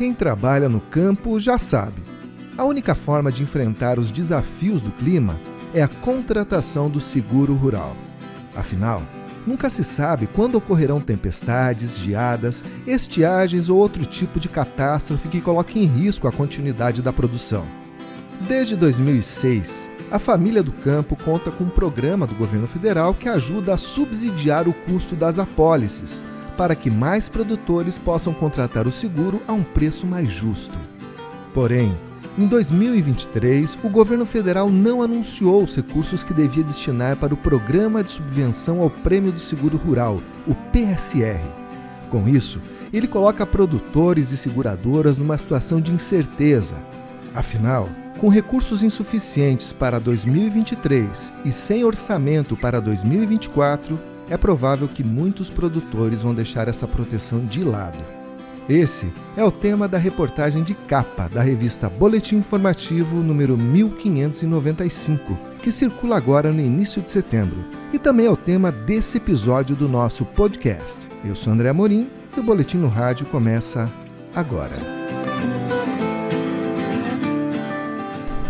Quem trabalha no campo já sabe. A única forma de enfrentar os desafios do clima é a contratação do seguro rural. Afinal, nunca se sabe quando ocorrerão tempestades, geadas, estiagens ou outro tipo de catástrofe que coloque em risco a continuidade da produção. Desde 2006, a família do campo conta com um programa do governo federal que ajuda a subsidiar o custo das apólices, para que mais produtores possam contratar o seguro a um preço mais justo. Porém, em 2023, o governo federal não anunciou os recursos que devia destinar para o Programa de Subvenção ao Prêmio do Seguro Rural, o PSR. Com isso, ele coloca produtores e seguradoras numa situação de incerteza. Afinal, com recursos insuficientes para 2023 e sem orçamento para 2024, é provável que muitos produtores vão deixar essa proteção de lado. Esse é o tema da reportagem de capa da revista Boletim Informativo número 1595, que circula agora no início de setembro, e também é o tema desse episódio do nosso podcast. Eu sou André Amorim e o Boletim no Rádio começa agora.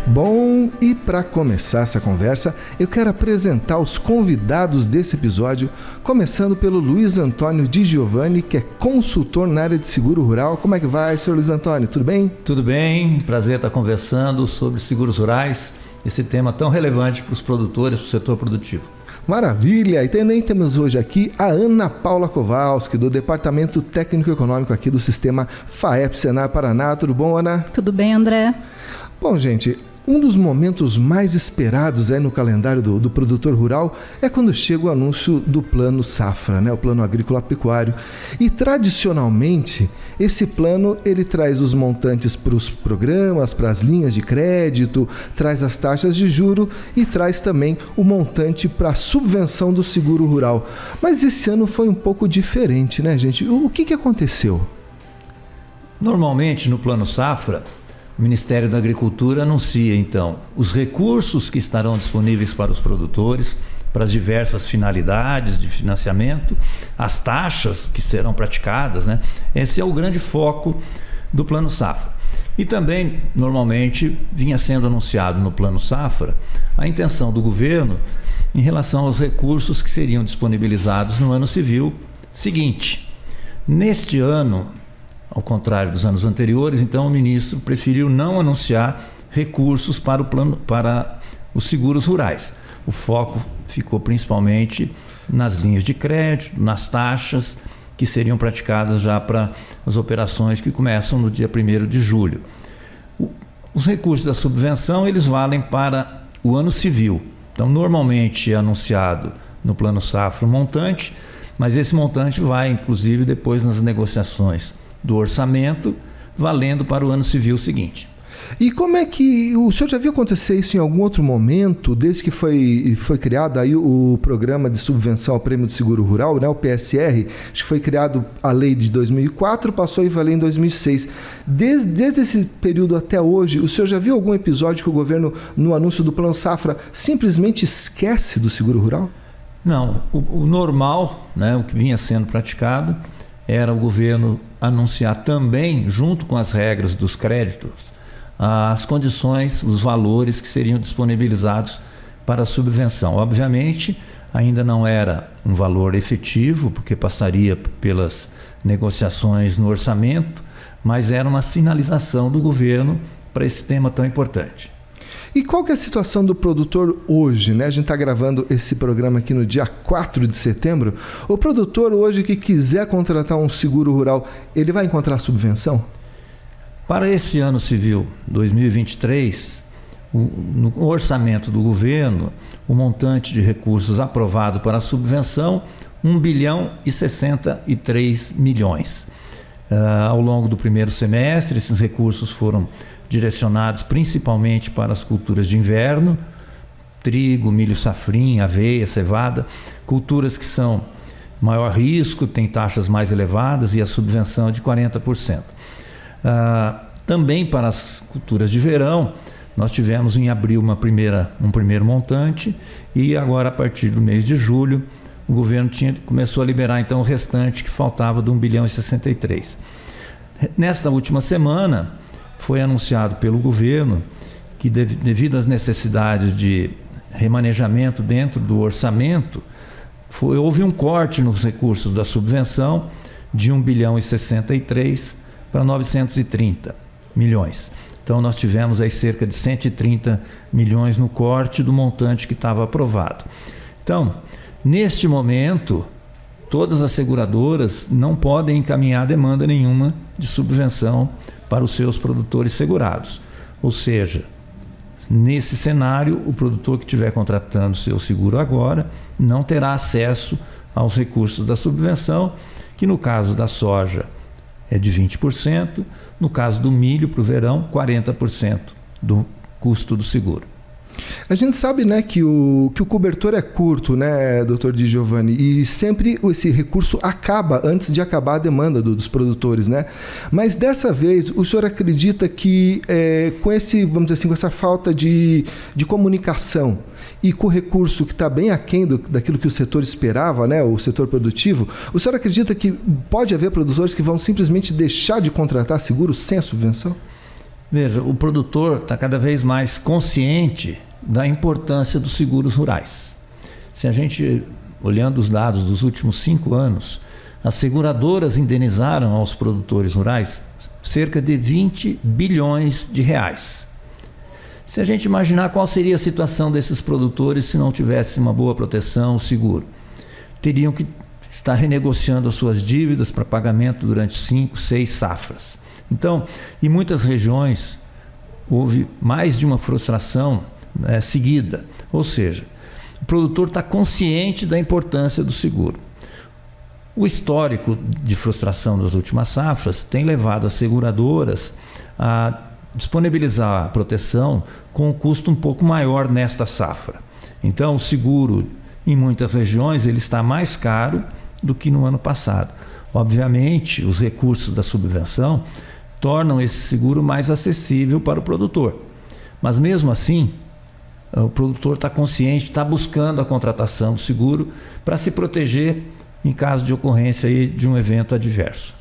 Bom, e para começar essa conversa, eu quero apresentar os convidados desse episódio, começando pelo Luiz Antônio Di Giovanni, que é consultor na área de seguro rural. Como é que vai, senhor Luiz Antônio? Tudo bem? Tudo bem, prazer estar conversando sobre seguros rurais, esse tema tão relevante para os produtores, para o setor produtivo. Maravilha! E também temos hoje aqui a Ana Paula Kowalski, do Departamento Técnico Econômico aqui do Sistema FAEP Senar Paraná. Tudo bom, Ana? Tudo bem, André? Bom, gente, um dos momentos mais esperados no calendário do produtor rural é quando chega o anúncio do Plano Safra, o Plano Agrícola Pecuário. E tradicionalmente, esse plano ele traz os montantes para os programas, para as linhas de crédito, traz as taxas de juro e traz também o montante para a subvenção do seguro rural. Mas esse ano foi um pouco diferente, né, gente? O que aconteceu? Normalmente, no Plano Safra, o Ministério da Agricultura anuncia, então, os recursos que estarão disponíveis para os produtores, para as diversas finalidades de financiamento, as taxas que serão praticadas, né? Esse é o grande foco do Plano Safra. E também, normalmente, vinha sendo anunciado no Plano Safra a intenção do governo em relação aos recursos que seriam disponibilizados no ano civil seguinte. Neste ano, ao contrário dos anos anteriores, então o ministro preferiu não anunciar recursos para os seguros rurais. O foco ficou principalmente nas linhas de crédito, nas taxas que seriam praticadas já para as operações que começam no dia 1º de julho. Os recursos da subvenção, eles valem para o ano civil. Então, normalmente é anunciado no Plano Safra um montante, mas esse montante vai, inclusive, depois nas negociações do orçamento, valendo para o ano civil seguinte. E como é que o senhor já viu acontecer isso em algum outro momento, desde que foi criado aí o Programa de Subvenção ao Prêmio do Seguro Rural, o PSR? Acho que foi criado a lei de 2004, passou a valer em 2006. Desde esse período até hoje, o senhor já viu algum episódio que o governo, no anúncio do Plano Safra, simplesmente esquece do seguro rural? Não, o normal, o que vinha sendo praticado, era o governo anunciar também, junto com as regras dos créditos, as condições, os valores que seriam disponibilizados para a subvenção. Obviamente, ainda não era um valor efetivo, porque passaria pelas negociações no orçamento, mas era uma sinalização do governo para esse tema tão importante. E qual que é a situação do produtor hoje, A gente está gravando esse programa aqui no dia 4 de setembro. O produtor hoje que quiser contratar um seguro rural, ele vai encontrar subvenção? Para esse ano civil 2023, no orçamento do governo, o montante de recursos aprovado para a subvenção, 1 bilhão e 63 milhões. Ao longo do primeiro semestre, esses recursos foram direcionados principalmente para as culturas de inverno, trigo, milho safrinha, aveia, cevada, culturas que são maior risco, têm taxas mais elevadas e a subvenção é de 40%. Também para as culturas de verão, nós tivemos em abril um primeiro montante e agora a partir do mês de julho o governo começou a liberar então o restante que faltava de 1 bilhão e 63. Nesta última semana, foi anunciado pelo governo que, devido às necessidades de remanejamento dentro do orçamento, houve um corte nos recursos da subvenção de 1 bilhão e 63 para 930 milhões. Então, nós tivemos aí cerca de 130 milhões no corte do montante que estava aprovado. Então, neste momento, todas as seguradoras não podem encaminhar demanda nenhuma de subvenção para os seus produtores segurados. Ou seja, nesse cenário, o produtor que estiver contratando seu seguro agora não terá acesso aos recursos da subvenção, que no caso da soja é de 20%, no caso do milho para o verão, 40% do custo do seguro. A gente sabe, né, que o cobertor é curto, né, doutor Di Giovanni, e sempre esse recurso acaba antes de acabar a demanda dos produtores, né? Mas dessa vez, o senhor acredita que com esse, vamos dizer assim, com essa falta de comunicação e com o recurso que está bem aquém daquilo que o setor esperava, né, o setor produtivo, o senhor acredita que pode haver produtores que vão simplesmente deixar de contratar seguro sem a subvenção? Veja, o produtor está cada vez mais consciente da importância dos seguros rurais. Se a gente, olhando os dados dos últimos 5 anos, as seguradoras indenizaram aos produtores rurais cerca de 20 bilhões de reais. Se a gente imaginar qual seria a situação desses produtores se não tivesse uma boa proteção, seguro, teriam que estar renegociando as suas dívidas para pagamento durante 5, 6 safras. Então, em muitas regiões, houve mais de uma frustração seguida. Ou seja, o produtor está consciente da importância do seguro. O histórico de frustração das últimas safras tem levado as seguradoras a disponibilizar a proteção com um custo um pouco maior nesta safra. Então, o seguro, em muitas regiões, ele está mais caro do que no ano passado. Obviamente, os recursos da subvenção tornam esse seguro mais acessível para o produtor. Mas mesmo assim, o produtor está consciente, está buscando a contratação do seguro para se proteger em caso de ocorrência aí de um evento adverso.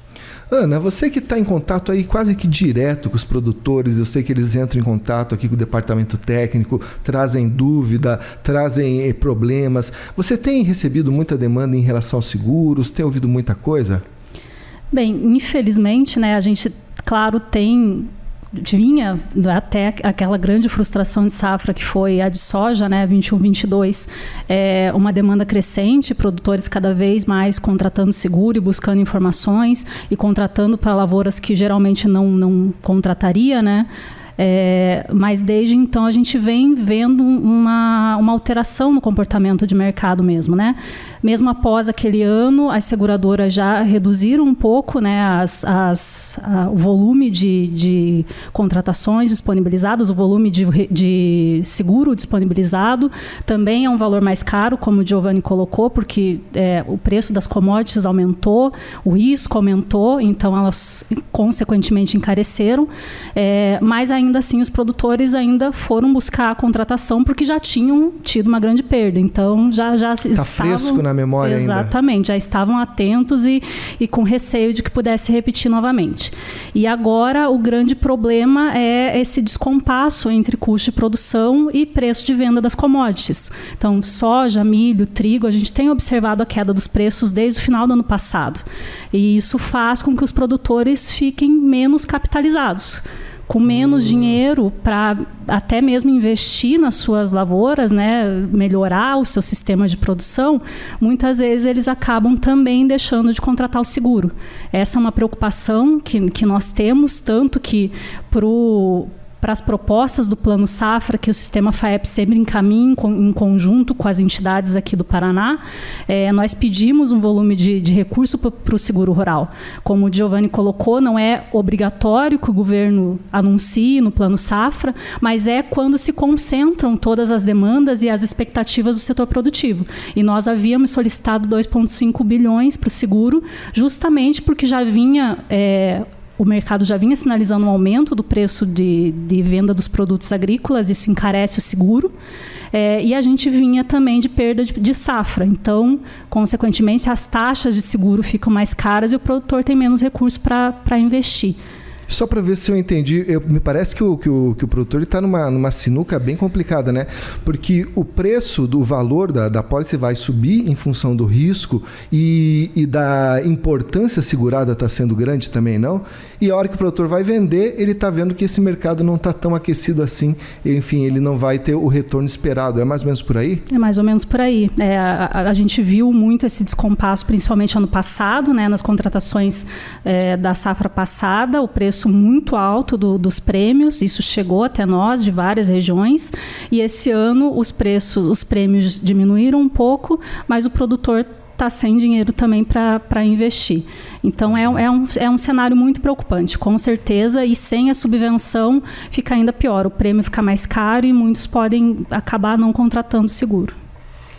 Ana, você que está em contato aí quase que direto com os produtores, eu sei que eles entram em contato aqui com o departamento técnico, trazem dúvida, trazem problemas. Você tem recebido muita demanda em relação aos seguros? Tem ouvido muita coisa? Bem, infelizmente, né, a gente, claro, vinha até aquela grande frustração de safra que foi a de soja, né, 21-22, uma demanda crescente, produtores cada vez mais contratando seguro e buscando informações e contratando para lavouras que geralmente não contrataria, né? Mas desde então a gente vem vendo uma alteração no comportamento de mercado mesmo, né? Mesmo após aquele ano, as seguradoras já reduziram um pouco, né, o volume de contratações disponibilizadas, o volume de seguro disponibilizado. Também é um valor mais caro, como o Giovanni colocou, porque o preço das commodities aumentou, o risco aumentou, então elas consequentemente encareceram, mas ainda assim os produtores ainda foram buscar a contratação porque já tinham tido uma grande perda, então já estavam... Está fresco na memória ainda. Exatamente, já estavam atentos e com receio de que pudesse repetir novamente. E agora o grande problema é esse descompasso entre custo de produção e preço de venda das commodities. Então, soja, milho, trigo, a gente tem observado a queda dos preços desde o final do ano passado. E isso faz com que os produtores fiquem menos capitalizados, com menos dinheiro para até mesmo investir nas suas lavouras, né, melhorar o seu sistema de produção. Muitas vezes eles acabam também deixando de contratar o seguro. Essa é uma preocupação que nós temos, tanto que para as propostas do Plano Safra, que o Sistema FAEP sempre encaminha em conjunto com as entidades aqui do Paraná, nós pedimos um volume de recurso para o seguro rural. Como o Giovanni colocou, não é obrigatório que o governo anuncie no Plano Safra, mas é quando se concentram todas as demandas e as expectativas do setor produtivo. E nós havíamos solicitado 2,5 bilhões para o seguro, justamente porque já vinha... o mercado já vinha sinalizando um aumento do preço de venda dos produtos agrícolas, isso encarece o seguro. E a gente vinha também de perda de safra. Então, consequentemente, as taxas de seguro ficam mais caras e o produtor tem menos recursos para investir. Só para ver se eu entendi, me parece que o produtor está numa sinuca bem complicada, né? Porque o preço do valor da pólice vai subir em função do risco e da importância segurada está sendo grande também, não? E a hora que o produtor vai vender, ele está vendo que esse mercado não está tão aquecido assim, enfim, ele não vai ter o retorno esperado. É mais ou menos por aí? É mais ou menos por aí. A gente viu muito esse descompasso, principalmente ano passado, né? Nas contratações da safra passada, o preço muito alto dos prêmios, isso chegou até nós de várias regiões, e esse ano os prêmios diminuíram um pouco, mas o produtor está sem dinheiro também para investir. Então é um cenário muito preocupante, com certeza, e sem a subvenção fica ainda pior, o prêmio fica mais caro e muitos podem acabar não contratando seguro.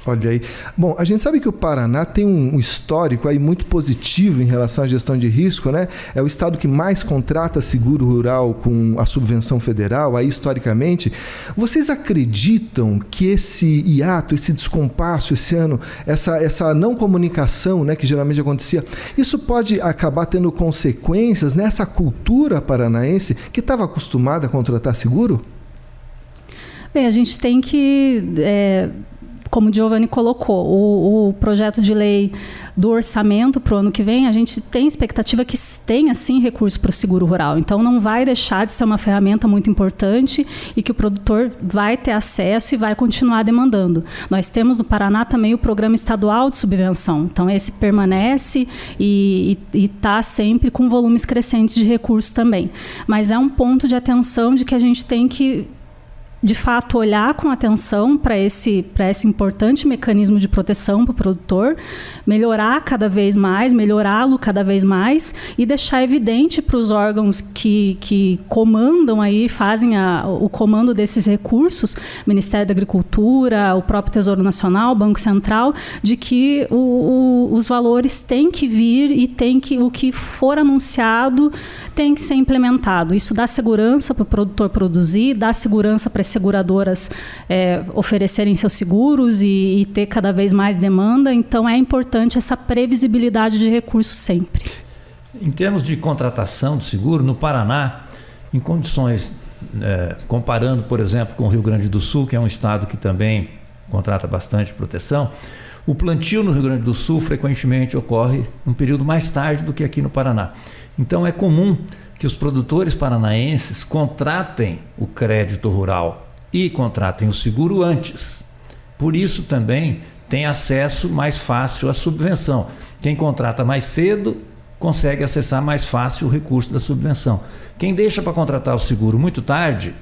Olha aí. Bom, a gente sabe que o Paraná tem um histórico aí muito positivo em relação à gestão de risco, né? É o estado que mais contrata seguro rural com a subvenção federal, aí historicamente. Vocês acreditam que esse hiato, esse descompasso esse ano, essa não comunicação, né, que geralmente acontecia, isso pode acabar tendo consequências nessa cultura paranaense que estava acostumada a contratar seguro? Bem, a gente tem que... como o Giovanni colocou, o projeto de lei do orçamento para o ano que vem, a gente tem expectativa que tenha, sim, recurso para o seguro rural. Então, não vai deixar de ser uma ferramenta muito importante e que o produtor vai ter acesso e vai continuar demandando. Nós temos no Paraná também o Programa Estadual de Subvenção. Então, esse permanece e está sempre com volumes crescentes de recursos também. Mas é um ponto de atenção de que a gente tem que, de fato, olhar com atenção para esse importante mecanismo de proteção para o produtor, melhorá-lo cada vez mais e deixar evidente para os órgãos que comandam aí, fazem o comando desses recursos, Ministério da Agricultura, o próprio Tesouro Nacional, o Banco Central, de que os valores têm que vir e o que for anunciado tem que ser implementado. Isso dá segurança para o produtor produzir, dá segurança para as seguradoras oferecerem seus seguros e ter cada vez mais demanda. Então, é importante essa previsibilidade de recursos sempre. Em termos de contratação de seguro, no Paraná, em condições, comparando, por exemplo, com o Rio Grande do Sul, que é um estado que também contrata bastante proteção, o plantio no Rio Grande do Sul frequentemente ocorre um período mais tarde do que aqui no Paraná. Então, é comum que os produtores paranaenses contratem o crédito rural e contratem o seguro antes. Por isso também tem acesso mais fácil à subvenção. Quem contrata mais cedo consegue acessar mais fácil o recurso da subvenção. Quem deixa para contratar o seguro muito tarde,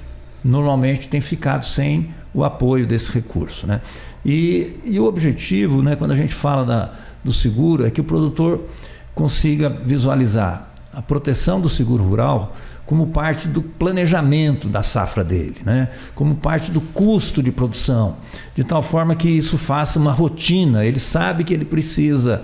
normalmente tem ficado sem o apoio desse recurso, né? E o objetivo, né, quando a gente fala do seguro, é que o produtor consiga visualizar a proteção do seguro rural como parte do planejamento da safra dele, né? Como parte do custo de produção, de tal forma que isso faça uma rotina. Ele sabe que ele precisa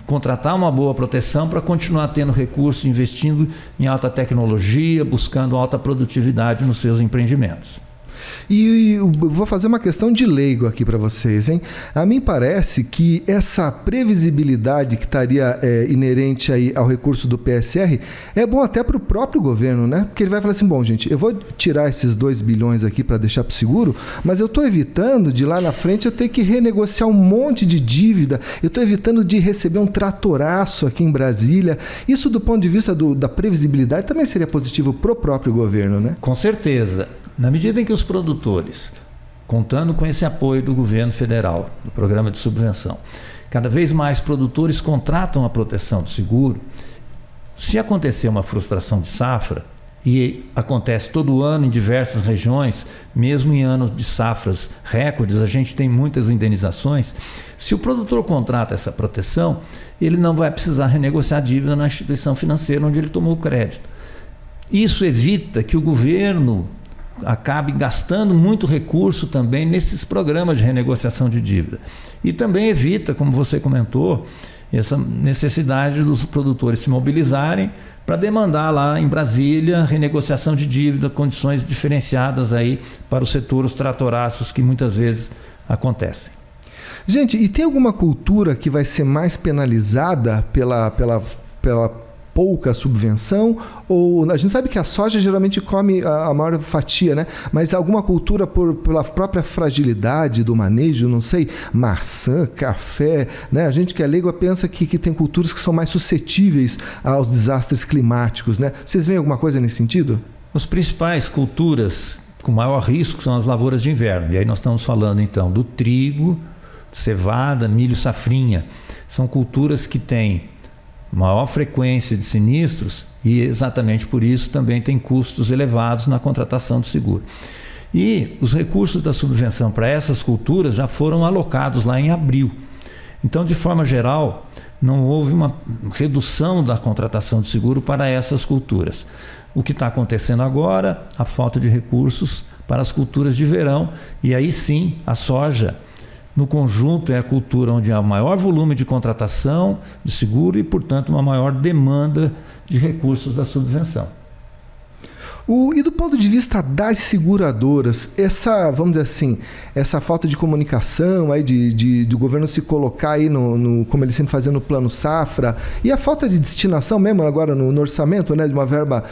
contratar uma boa proteção para continuar tendo recursos, investindo em alta tecnologia, buscando alta produtividade nos seus empreendimentos. E vou fazer uma questão de leigo aqui para vocês, hein? A mim parece que essa previsibilidade que estaria inerente aí ao recurso do PSR é bom até para o próprio governo, né? Porque ele vai falar assim, bom, gente, eu vou tirar esses 2 bilhões aqui para deixar para o seguro, mas eu estou evitando de lá na frente eu ter que renegociar um monte de dívida, eu estou evitando de receber um tratoraço aqui em Brasília. Isso, do ponto de vista da previsibilidade, também seria positivo para o próprio governo, né? Com certeza. Na medida em que os produtores, contando com esse apoio do governo federal, do programa de subvenção, cada vez mais produtores contratam a proteção do seguro, se acontecer uma frustração de safra, e acontece todo ano em diversas regiões, mesmo em anos de safras recordes, a gente tem muitas indenizações. Se o produtor contrata essa proteção, ele não vai precisar renegociar a dívida na instituição financeira onde ele tomou o crédito. Isso evita que o governo acabe gastando muito recurso também nesses programas de renegociação de dívida. E também evita, como você comentou, essa necessidade dos produtores se mobilizarem para demandar lá em Brasília renegociação de dívida, condições diferenciadas aí para o setor, os tratoraços que muitas vezes acontecem. Gente, e tem alguma cultura que vai ser mais penalizada pela pouca subvenção? Ou a gente sabe que a soja geralmente come a maior fatia, né? Mas alguma cultura pela própria fragilidade do manejo, não sei, maçã, café, né? A gente que é leigo pensa que tem culturas que são mais suscetíveis aos desastres climáticos, né? Vocês veem alguma coisa nesse sentido? As principais culturas com maior risco são as lavouras de inverno. E aí nós estamos falando então do trigo, cevada, milho, safrinha. São culturas que têm maior frequência de sinistros e exatamente por isso também tem custos elevados na contratação do seguro. E os recursos da subvenção para essas culturas já foram alocados lá em abril. Então, de forma geral, não houve uma redução da contratação de seguro para essas culturas. O que está acontecendo agora, a falta de recursos para as culturas de verão, e aí sim a soja no conjunto é a cultura onde há maior volume de contratação de seguro e, portanto, uma maior demanda de recursos da subvenção. E do ponto de vista das seguradoras, vamos dizer assim, essa falta de comunicação aí do governo se colocar aí como ele sempre fazia no Plano Safra, e a falta de destinação mesmo agora no orçamento, né, de uma verba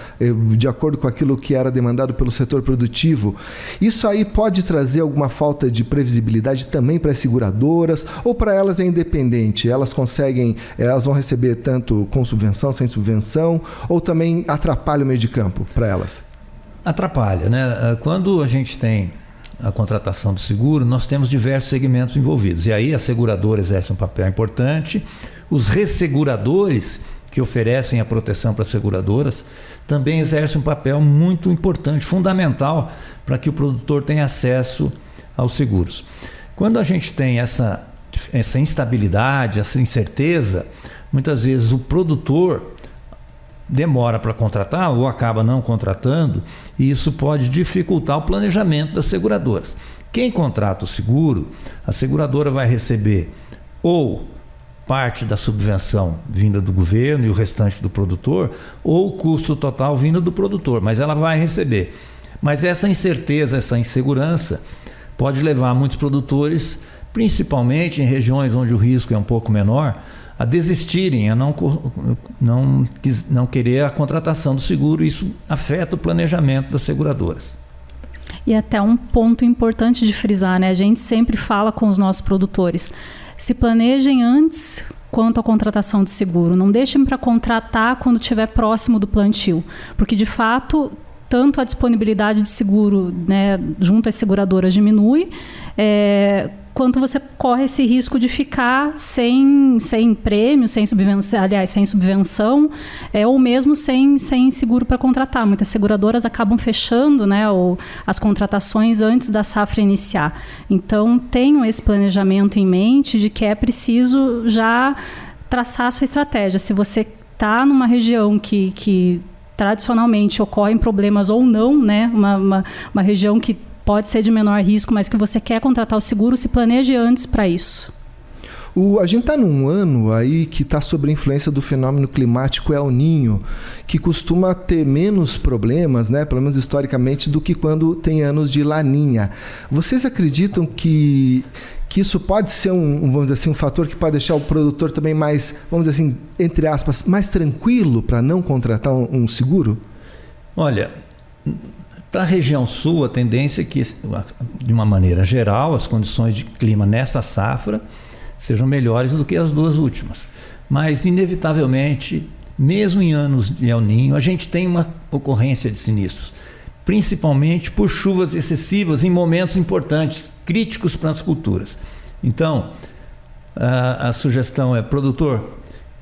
de acordo com aquilo que era demandado pelo setor produtivo, isso aí pode trazer alguma falta de previsibilidade também para as seguradoras, ou para elas é independente? Elas vão receber tanto com subvenção, sem subvenção, ou também atrapalha o meio de campo para elas? Atrapalha, né? Quando a gente tem a contratação do seguro, nós temos diversos segmentos envolvidos. E aí a seguradora exerce um papel importante. Os resseguradores, que oferecem a proteção para as seguradoras, também exercem um papel muito importante, fundamental, para que o produtor tenha acesso aos seguros. Quando a gente tem essa instabilidade, essa incerteza, muitas vezes o produtor demora para contratar ou acaba não contratando, e isso pode dificultar o planejamento das seguradoras. Quem contrata o seguro, a seguradora vai receber ou parte da subvenção vinda do governo e o restante do produtor, ou o custo total vindo do produtor, mas ela vai receber. Mas essa incerteza, essa insegurança pode levar muitos produtores, principalmente em regiões onde o risco é um pouco menor, a desistirem, a não querer a contratação do seguro. Isso afeta o planejamento das seguradoras. E até um ponto importante de frisar, né? A gente sempre fala com os nossos produtores, se planejem antes quanto à contratação de seguro, não deixem para contratar quando estiver próximo do plantio, porque de fato tanto a disponibilidade de seguro, né, junto às seguradoras diminui, quanto você corre esse risco de ficar sem prêmio, sem subvenção, ou mesmo sem seguro para contratar. Muitas seguradoras acabam fechando, né, as contratações antes da safra iniciar. Então, tenham esse planejamento em mente de que é preciso já traçar a sua estratégia. Se você está numa região que tradicionalmente ocorrem problemas ou não, né, uma região que pode ser de menor risco, mas que você quer contratar o seguro, se planeje antes para isso. A gente está num ano aí que está sob a influência do fenômeno climático El Niño, que costuma ter menos problemas, né, pelo menos historicamente, do que quando tem anos de Laninha. Vocês acreditam que isso pode ser vamos dizer assim, um fator que pode deixar o produtor também mais, vamos dizer assim, entre aspas, mais tranquilo para não contratar um seguro? Olha, para a região sul, a tendência é que, de uma maneira geral, as condições de clima nesta safra sejam melhores do que as duas últimas. Mas, inevitavelmente, mesmo em anos de El Niño, a gente tem uma ocorrência de sinistros, principalmente por chuvas excessivas em momentos importantes, críticos para as culturas. Então, a sugestão é, produtor,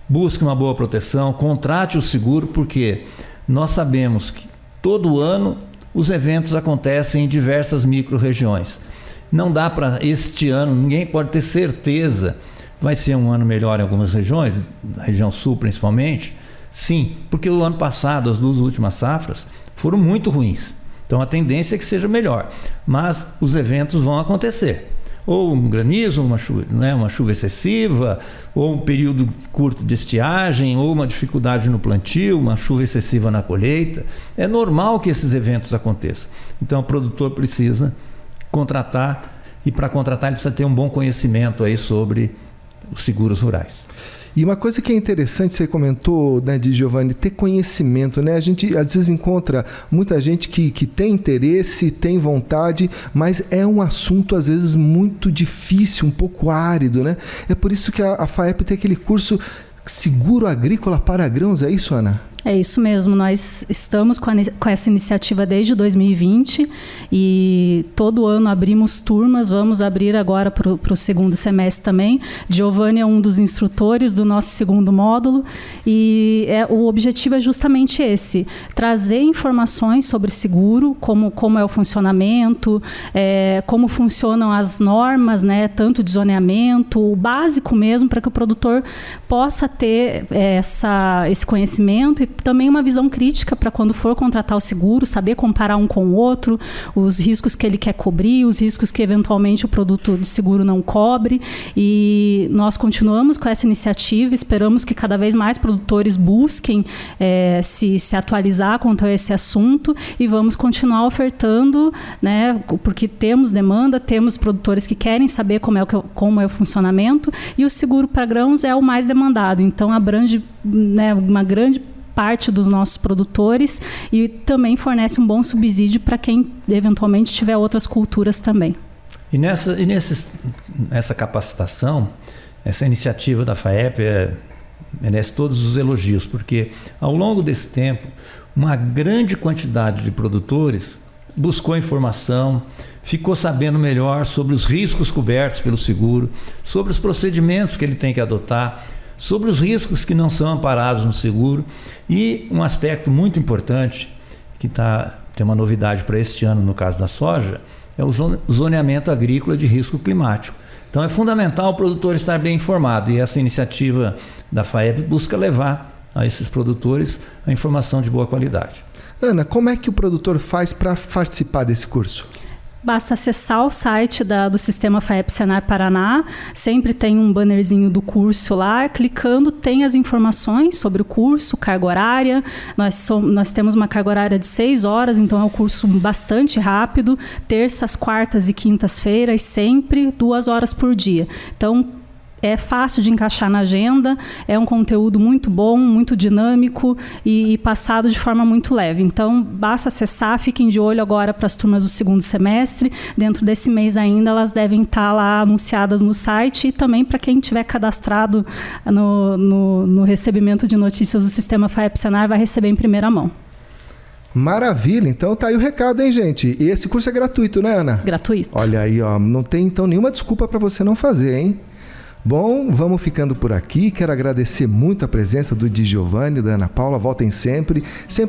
busque uma boa proteção, contrate o seguro, porque nós sabemos que todo ano os eventos acontecem em diversas micro-regiões. Não dá para este ano, ninguém pode ter certeza, vai ser um ano melhor em algumas regiões, na região sul principalmente. Sim, porque o ano passado, as duas últimas safras, foram muito ruins. Então a tendência é que seja melhor, mas os eventos vão acontecer. ou um granizo, uma chuva excessiva, ou um período curto de estiagem, ou uma dificuldade no plantio, uma chuva excessiva na colheita. É normal que esses eventos aconteçam. Então o produtor precisa contratar, e para contratar ele precisa ter um bom conhecimento aí sobre os seguros rurais. E uma coisa que é interessante, você comentou, né, de Giovanni, ter conhecimento, né? A gente às vezes encontra muita gente que tem interesse, tem vontade, mas é um assunto às vezes muito difícil, um pouco árido, né? É por isso que a FAEP tem aquele curso Seguro Agrícola para Grãos, é isso, Ana? É isso mesmo, nós estamos com essa iniciativa desde 2020 e todo ano abrimos turmas, vamos abrir agora para o segundo semestre também. Giovanni é um dos instrutores do nosso segundo módulo e o objetivo é justamente esse, trazer informações sobre seguro, como é o funcionamento, como funcionam as normas, né, tanto de zoneamento, o básico mesmo, para que o produtor possa ter esse conhecimento e também uma visão crítica para quando for contratar o seguro, saber comparar um com o outro, os riscos que ele quer cobrir, os riscos que eventualmente o produto de seguro não cobre. E nós continuamos com essa iniciativa, esperamos que cada vez mais produtores busquem se atualizar quanto a esse assunto e vamos continuar ofertando, né, porque temos demanda, temos produtores que querem saber como é o funcionamento e o seguro para grãos é o mais demandado, então abrange, né, uma grande parte dos nossos produtores e também fornece um bom subsídio para quem eventualmente tiver outras culturas também. E nessa capacitação, essa iniciativa da FAEP merece todos os elogios, porque ao longo desse tempo, uma grande quantidade de produtores buscou informação, ficou sabendo melhor sobre os riscos cobertos pelo seguro, sobre os procedimentos que ele tem que adotar, sobre os riscos que não são amparados no seguro e um aspecto muito importante que tem uma novidade para este ano no caso da soja, é o zoneamento agrícola de risco climático. Então é fundamental o produtor estar bem informado e essa iniciativa da FAEP busca levar a esses produtores a informação de boa qualidade. Ana, como é que o produtor faz para participar desse curso? Basta acessar o site do Sistema FAEP Senar Paraná, sempre tem um bannerzinho do curso lá, clicando tem as informações sobre o curso, carga horária, nós temos uma carga horária de 6 horas, então é um curso bastante rápido, terças, quartas e quintas-feiras, sempre 2 horas por dia. Então, é fácil de encaixar na agenda, é um conteúdo muito bom, muito dinâmico e passado de forma muito leve. Então, basta acessar, fiquem de olho agora para as turmas do segundo semestre. Dentro desse mês ainda, elas devem estar lá anunciadas no site e também para quem tiver cadastrado no recebimento de notícias do Sistema FAEP Senar vai receber em primeira mão. Maravilha, então tá aí o recado, hein, gente? E esse curso é gratuito, né, Ana? Gratuito. Olha aí, ó, não tem então nenhuma desculpa para você não fazer, hein? Bom, vamos ficando por aqui. Quero agradecer muito a presença do Di Giovanni, da Ana Paula. Voltem sempre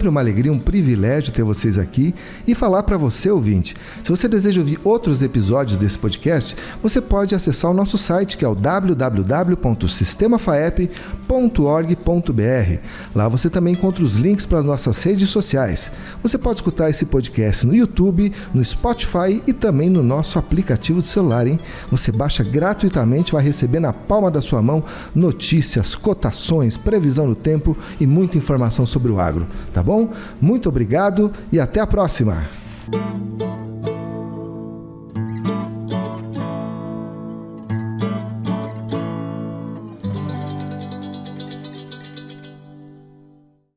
uma alegria, um privilégio ter vocês aqui. E falar para você, ouvinte, se você deseja ouvir outros episódios desse podcast, você pode acessar o nosso site, que é o www.sistemafaep.org.br. Lá você também encontra os links para as nossas redes sociais. Você pode escutar esse podcast no YouTube, no Spotify e também no nosso aplicativo de celular, hein? Você baixa gratuitamente, vai receber na palma da sua mão notícias, cotações, previsão do tempo e muita informação sobre o agro, tá bom? Muito obrigado e até a próxima!